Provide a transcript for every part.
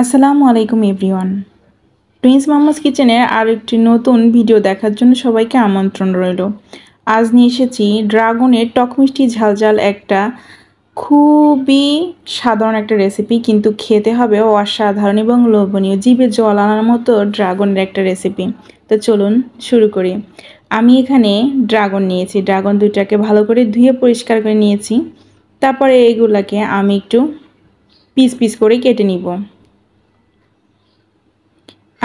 আসসালামু আলাইকুম everyone. Twins mamma's কিচেনের আর একটি নতুন ভিডিও দেখার জন্য সবাইকে আমন্ত্রণ রইল। আজ নিয়ে এসেছি ড্রাগনের টক মিষ্টি ঝালঝাল একটা খুবই সাধারণ একটা রেসিপি, কিন্তু খেতে হবে অসাধারণ এবং লোভনীয়, জিভে জল আনার মতো ড্রাগনের একটা রেসিপি। তো চলুন শুরু করি। আমি এখানে ড্রাগন নিয়েছি, ড্রাগন দুইটাকে ভালো করে ধুয়ে পরিষ্কার করে নিয়েছি। তারপরে এগুলাকে আমি একটু পিস পিস করে কেটে নিব।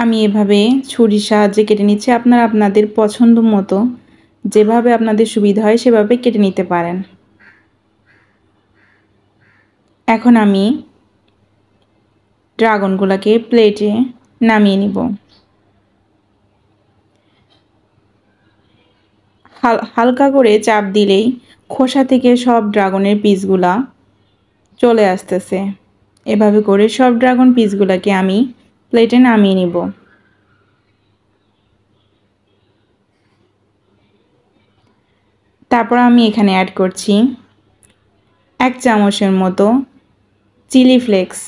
আমি এভাবে ছুরির সাহায্যে কেটে নিচ্ছি। আপনারা আপনাদের পছন্দ মতো যেভাবে আপনাদের সুবিধা হয় সেভাবে কেটে নিতে পারেন। এখন আমি ড্রাগনগুলোকে প্লেটে নামিয়ে নিব। হালকা করে চাপ দিলেই খোসা থেকে সব ড্রাগনের পিসগুলা চলে আসতেছে। এভাবে করে সব ড্রাগন পিসগুলোকে আমি প্লেটে নামিয়ে নিব। তারপর আমি এখানে অ্যাড করছি 1 চামচের মতো চিলি ফ্লেক্স।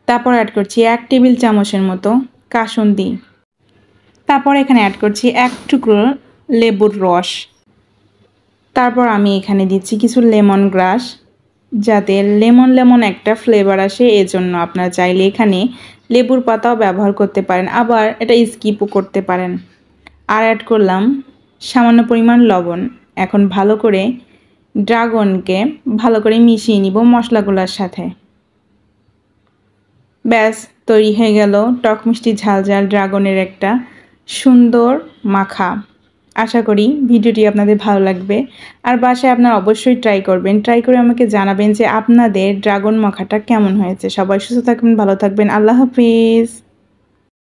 তারপর অ্যাড করছি 1 টেবিল চামচের মতো কাসুন্দি। তারপর এখানে অ্যাড করছি 1 টুকরো লেবুর রস। তারপর আমি এখানে দিচ্ছি কিছু লেমন গ্রাস, যাতে লেমন একটা ফ্লেভার আসে। এজন্য আপনারা চাইলে এখানে লেবুর পাতাও ব্যবহার করতে পারেন, আবার এটা স্কিপও করতে পারেন। আর অ্যাড করলাম সামান্য পরিমাণ লবণ। এখন ভালো করে ড্রাগনকে ভালো করে মিশিয়ে নিব মশলাগুলোর সাথে। ব্যাস, তৈরি হয়ে গেল টক মিষ্টি ঝালঝাল ড্রাগনের একটা সুন্দর মাখা। আশা করি ভিডিওটি আপনাদের ভালো লাগবে, আর বাসায় আপনারা অবশ্যই ট্রাই করবেন। ট্রাই করে আমাকে জানাবেন যে আপনাদের ড্রাগন মাখাটা কেমন হয়েছে। সবাই সুস্থ থাকবেন, ভালো থাকবেন। আল্লাহ হাফিজ।